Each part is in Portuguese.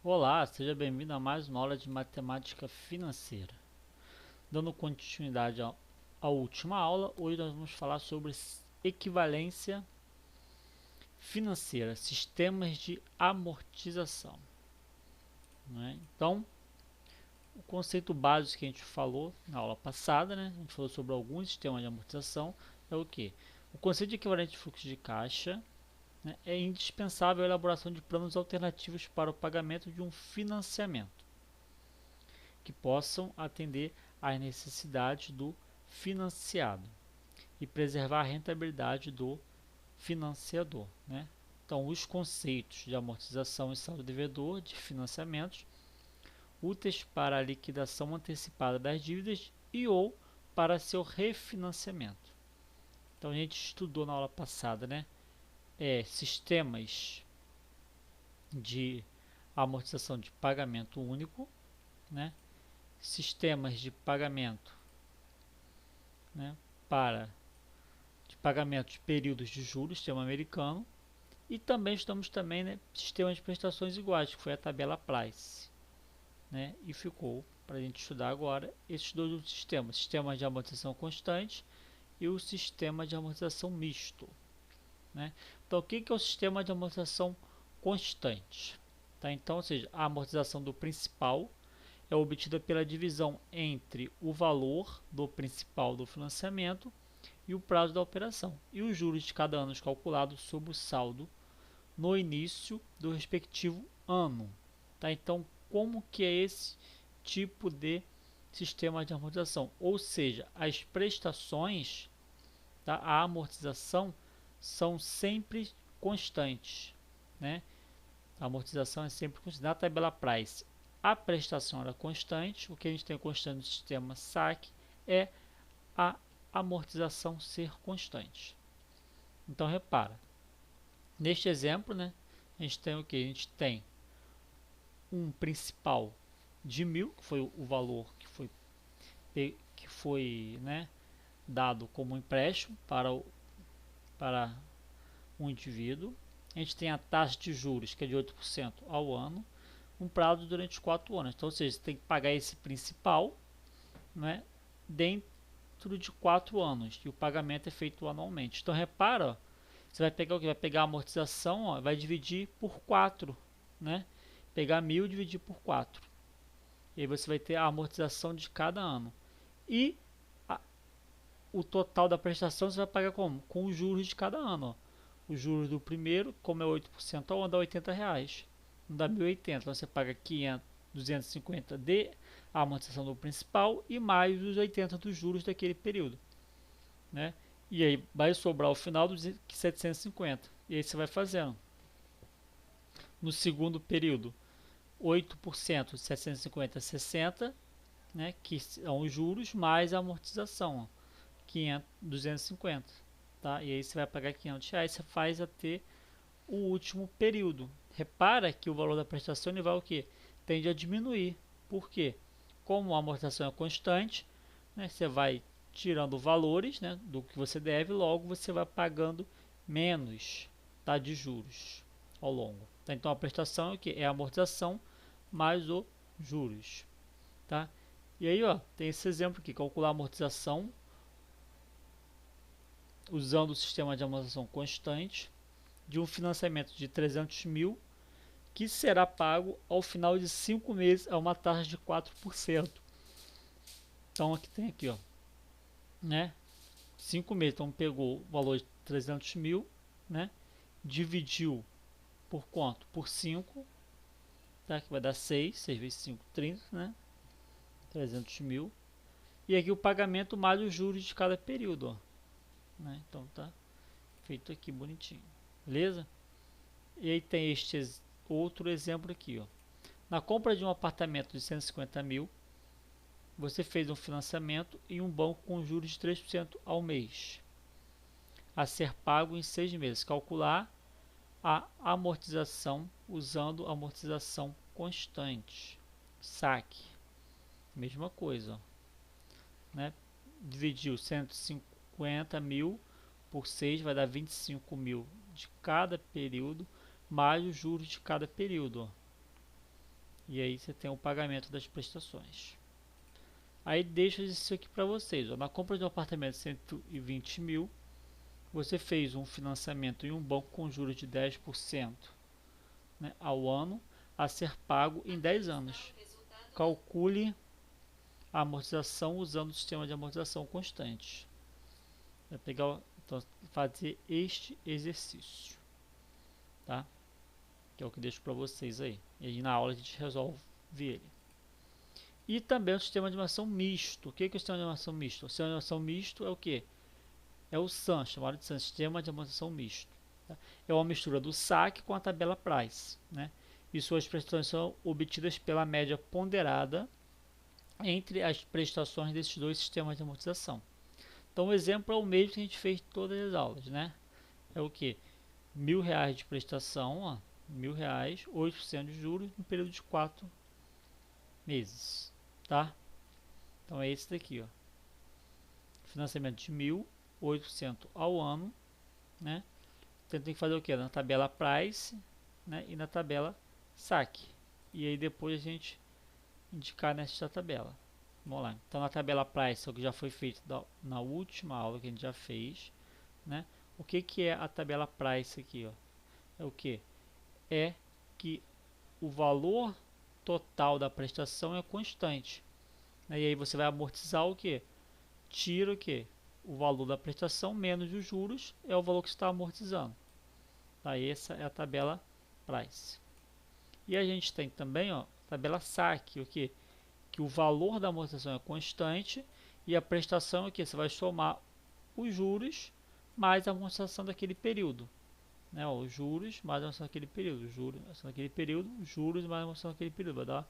Olá, seja bem-vindo a mais uma aula de matemática financeira. Dando continuidade à última aula, hoje nós vamos falar sobre equivalência financeira, sistemas de amortização, né? Então, o conceito básico que a gente falou na aula passada, né? A gente falou sobre alguns sistemas de amortização, é o que? O conceito de equivalente de fluxo de caixa, né, é indispensável a elaboração de planos alternativos para o pagamento de um financiamento, que possam atender às necessidades do financiado e preservar a rentabilidade do financiador, né? Então, os conceitos de amortização e saldo devedor de financiamentos úteis para a liquidação antecipada das dívidas e ou para seu refinanciamento. Então, a gente estudou na aula passada, né? Sistemas de amortização de pagamento único, né? Sistemas de pagamento, né, para de pagamento de períodos de juros, sistema americano, e também estamos também, né, sistema de prestações iguais, que foi a tabela Price, né, e ficou para a gente estudar agora esses dois sistemas, sistema de amortização constante e o sistema de amortização misto, né? Então, o que é o sistema de amortização constante? Tá? Então, ou seja, a amortização do principal é obtida pela divisão entre o valor do principal do financiamento e o prazo da operação, e os juros de cada ano calculados sobre o saldo no início do respectivo ano. Tá? Então, como que é esse tipo de sistema de amortização? Ou seja, as prestações, tá? A amortização são sempre constantes, né? A amortização é sempre constante. Na tabela Price, a prestação era constante. O que a gente tem constante no sistema SAC é a amortização ser constante. Então, repara, neste exemplo, né, a gente tem o que? A gente tem um principal de 1.000, que foi o valor que foi, né, dado como empréstimo para um indivíduo. A gente tem a taxa de juros, que é de 8% ao ano, um prazo durante 4 anos. Então, ou seja, você tem que pagar esse principal, né, dentro de 4 anos, e o pagamento é feito anualmente. Então, repara, ó, você vai pegar o que? Vai pegar a amortização, ó, vai dividir por 4, né? Pegar 1.000 e dividir por 4. E aí você vai ter a amortização de cada ano. E a, o total da prestação você vai pagar como? Com os juros de cada ano, ó. Os juros do primeiro, como é 8% ao ano, dá R$ 80. Não dá 1.080. Então você paga 500, 250 de amortização do principal e mais os 80 dos juros daquele período, né? E aí vai sobrar ao final dos 750. E aí você vai fazendo. No segundo período, 8% de 750 a 60, né, que são os juros mais a amortização, ó, 500, 250, tá? E aí você vai pagar R$ 500, você faz até o último período. Repara que o valor da prestação ele vai o quê? Tende a diminuir. Por quê? Como a amortização é constante, né, você vai tirando valores, né, do que você deve, logo você vai pagando menos, tá, de juros ao longo. Tá? Então a prestação é o que? É a amortização mais os juros. Tá? E aí, ó, tem esse exemplo aqui, calcular a amortização usando o sistema de amortização constante de um financiamento de 300 mil que será pago ao final de 5 meses a uma taxa de 4%. Então aqui tem aqui, ó, né? 5 meses, então pegou o valor de 300 mil, né? Dividiu por quanto? Por 5, tá? Que vai dar 6 vezes 5, 30, né? 300 mil. E aqui o pagamento mais os juros de cada período, ó, né? Então tá feito aqui bonitinho, beleza? E aí tem este outro exemplo aqui, ó. Na compra de um apartamento de 150 mil, você fez um financiamento em um banco com juros de 3% ao mês, a ser pago em 6 meses. Calcular a amortização usando amortização constante. Saque, mesma coisa, ó, né? Dividiu 150 mil por 6 vai dar 25 mil de cada período, mais os juros de cada período, ó. E aí você tem o pagamento das prestações. Aí deixo isso aqui para vocês. Ó. Na compra de um apartamento de 120 mil, você fez um financiamento em um banco com juros de 10%, né, ao ano, a ser pago em 10 anos. Calcule a amortização usando o sistema de amortização constante. Vai pegar, então, fazer este exercício, tá? Que é o que eu deixo para vocês aí. E aí na aula a gente resolve ele. E também o sistema de animação misto. O que é o sistema de animação misto? O sistema de animação misto é o que? É o SAM, chamado de SAM, sistema de amortização misto. Tá? É uma mistura do SAC com a tabela Price, né? E suas prestações são obtidas pela média ponderada entre as prestações desses dois sistemas de amortização. Então o exemplo é o mesmo que a gente fez em todas as aulas, né? É o que? R$1.000 de prestação, ó, R$1.000, 8% de juros no período de 4 meses, tá? Então é esse daqui, ó. Financiamento de 1.000, 8% ao ano, né? Então tem que fazer o que? Na tabela Price, né? E na tabela SAC. E aí depois a gente indicar nesta tabela. Vamos lá. Então na tabela Price, o que já foi feito na última aula que a gente já fez, né? O que é a tabela Price aqui, ó? É o que? É que o valor total da prestação é constante. E aí você vai amortizar o que? Tira o que? O valor da prestação menos os juros é o valor que está amortizando. Tá? Essa é a tabela Price. E a gente tem também, ó, tabela SAC, o que? Que o valor da amortização é constante e a prestação é que você vai somar os juros mais a amortização daquele período, né? Ó, os juros mais a amortização daquele período, juros naquele período, juros mais a amortização daquele período, vai dar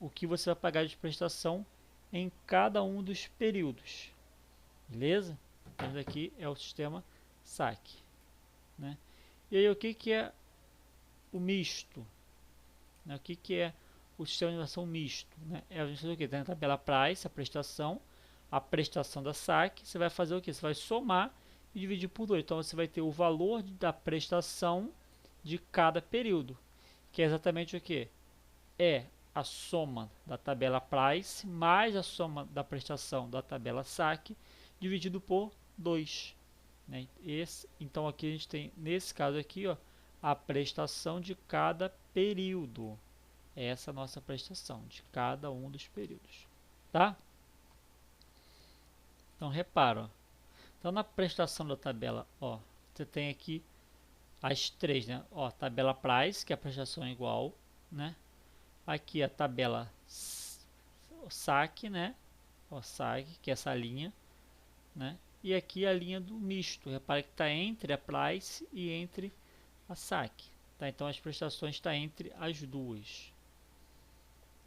o que você vai pagar de prestação em cada um dos períodos, beleza? Então aqui é o sistema SAC, né? E aí o que é o misto, né? O que é o sistema de animação misto, né? É a gente faz o que? Tem a tabela Price, a prestação da SAC, você vai fazer o que? Você vai somar e dividir por 2. Então você vai ter o valor da prestação de cada período, que é exatamente o que? É a soma da tabela Price mais a soma da prestação da tabela SAC dividido por 2. Né? Então aqui a gente tem, nesse caso aqui, ó, a prestação de cada período. Essa é a nossa prestação de cada um dos períodos, tá? Então repara, ó. Então na prestação da tabela, ó, você tem aqui as três, né? Ó, tabela Price, que é a prestação igual, né? Aqui a tabela SAC, né? Ó, SAC, que é essa linha, né? E aqui a linha do misto. Repare que está entre a Price e entre a SAC. Tá? Então as prestações estão entre as duas.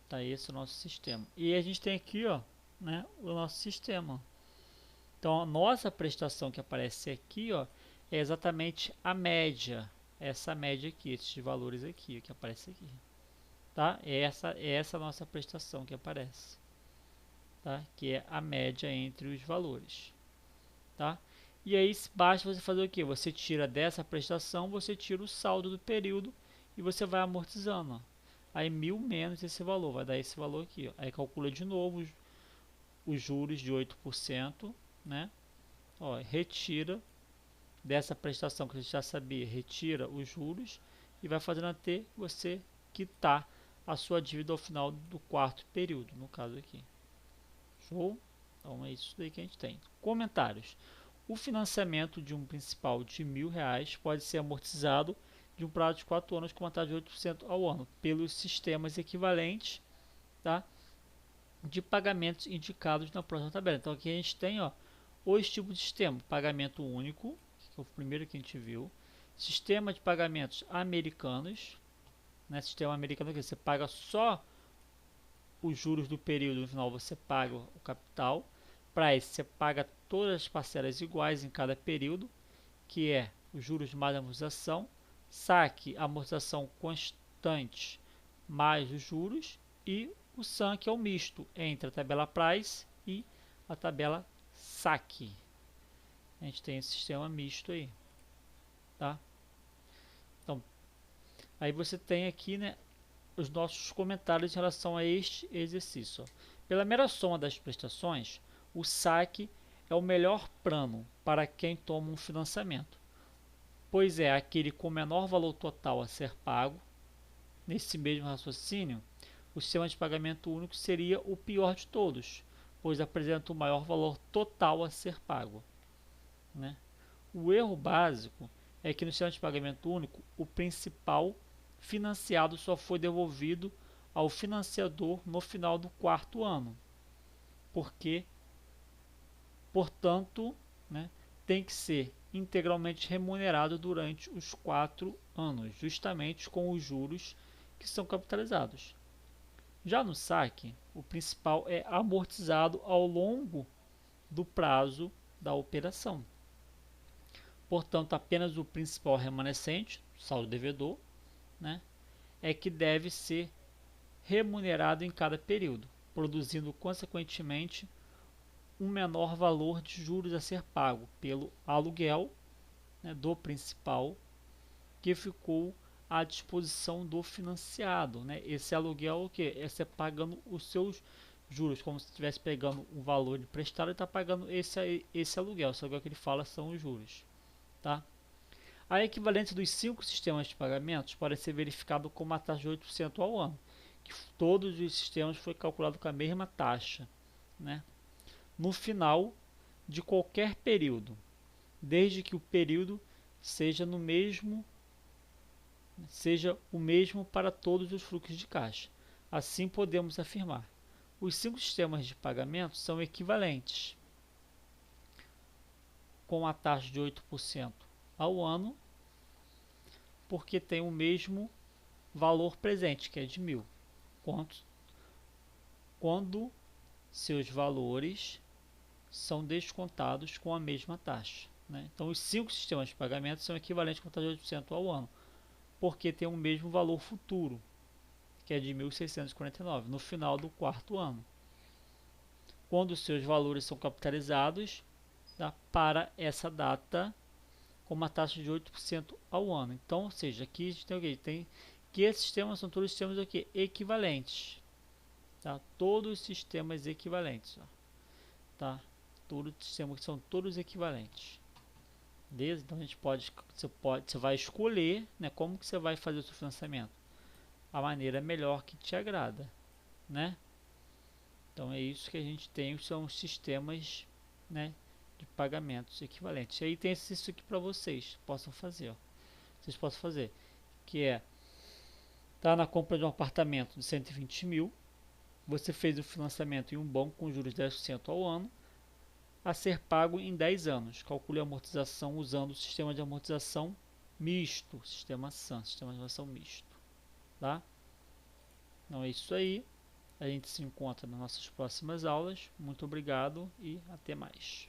Tá, esse é o nosso sistema. E a gente tem aqui, ó, né, o nosso sistema. Então a nossa prestação que aparece aqui, ó, é exatamente a média. Essa média aqui, esses valores aqui, que aparece aqui. Tá? Essa a nossa prestação que aparece. Tá? Que é a média entre os valores. Tá? E aí basta você fazer o que? Você tira dessa prestação, você tira o saldo do período e você vai amortizando. Ó. Aí 1.000 menos esse valor, vai dar esse valor aqui. Ó. Aí calcula de novo os juros de 8%, né? Ó, retira dessa prestação que você já sabia, retira os juros e vai fazendo até você quitar a sua dívida ao final do quarto período, no caso aqui. Show? Então é isso daí que a gente tem. Comentários. O financiamento de um principal de R$1.000 pode ser amortizado de um prazo de 4 anos com uma taxa de 8% ao ano, pelos sistemas equivalentes, tá, de pagamentos indicados na próxima tabela. Então aqui a gente tem, ó, os tipos de sistema: pagamento único, que é o primeiro que a gente viu, sistema de pagamentos americanos, né, sistema americano que você paga só os juros do período, no final você paga o capital. Para esse você paga todas as parcelas iguais em cada período, que é os juros mais a amortização, saque, amortização constante mais os juros, e o SAM, que é o misto entre a tabela Price e a tabela SAC. A gente tem esse sistema misto aí, tá? Então, aí você tem aqui, né, os nossos comentários em relação a este exercício. Ó. Pela mera soma das prestações, o saque é o melhor plano para quem toma um financiamento, pois é aquele com menor valor total a ser pago. Nesse mesmo raciocínio, o sistema de pagamento único seria o pior de todos, pois apresenta o maior valor total a ser pago, né? O erro básico é que no sistema de pagamento único, o principal financiado só foi devolvido ao financiador no final do quarto ano, porque, portanto, né, tem que ser integralmente remunerado durante os 4 anos, justamente com os juros que são capitalizados. Já no saque, o principal é amortizado ao longo do prazo da operação. Portanto, apenas o principal remanescente, saldo devedor, né, é que deve ser remunerado em cada período, produzindo consequentemente um menor valor de juros a ser pago pelo aluguel, né, do principal que ficou à disposição do financiado, né? Esse aluguel o que? É você pagando os seus juros, como se estivesse pegando um valor emprestado e está pagando esse aluguel. Esse aluguel que ele fala são os juros, tá? A equivalência dos 5 sistemas de pagamentos pode ser verificado com uma taxa de 8% ao ano, que todos os sistemas foi calculado com a mesma taxa, né? No final de qualquer período, desde que o período seja o mesmo para todos os fluxos de caixa. Assim podemos afirmar: os 5 sistemas de pagamento são equivalentes, com a taxa de 8% ao ano, porque tem o mesmo valor presente, que é de 1.000, quando seus valores são descontados com a mesma taxa, né? Então, os 5 sistemas de pagamento são equivalentes com a taxa de 8% ao ano, porque tem o mesmo valor futuro, que é de 1.649, no final do quarto ano, quando seus valores são capitalizados, tá, para essa data com uma taxa de 8% ao ano. Então, ou seja, aqui a gente tem o que? Tem que esses sistemas são todos sistemas aqui equivalentes, tá? Todos os sistemas equivalentes, ó, tá? Todos os sistemas são todos equivalentes. Beleza? Então a gente você vai escolher, né, como que você vai fazer o seu financiamento, a maneira melhor que te agrada, né? Então é isso que a gente tem, são os sistemas, né, de pagamentos equivalentes. E aí tem isso aqui para vocês possam fazer, ó. Vocês possam fazer, que é, tá na compra de um apartamento de 120 mil, você fez o financiamento em um banco com juros de 10% ao ano, a ser pago em 10 anos. Calcule a amortização usando o sistema de amortização misto, sistema SAM, sistema de amortização misto, tá? Então é isso aí. A gente se encontra nas nossas próximas aulas. Muito obrigado e até mais.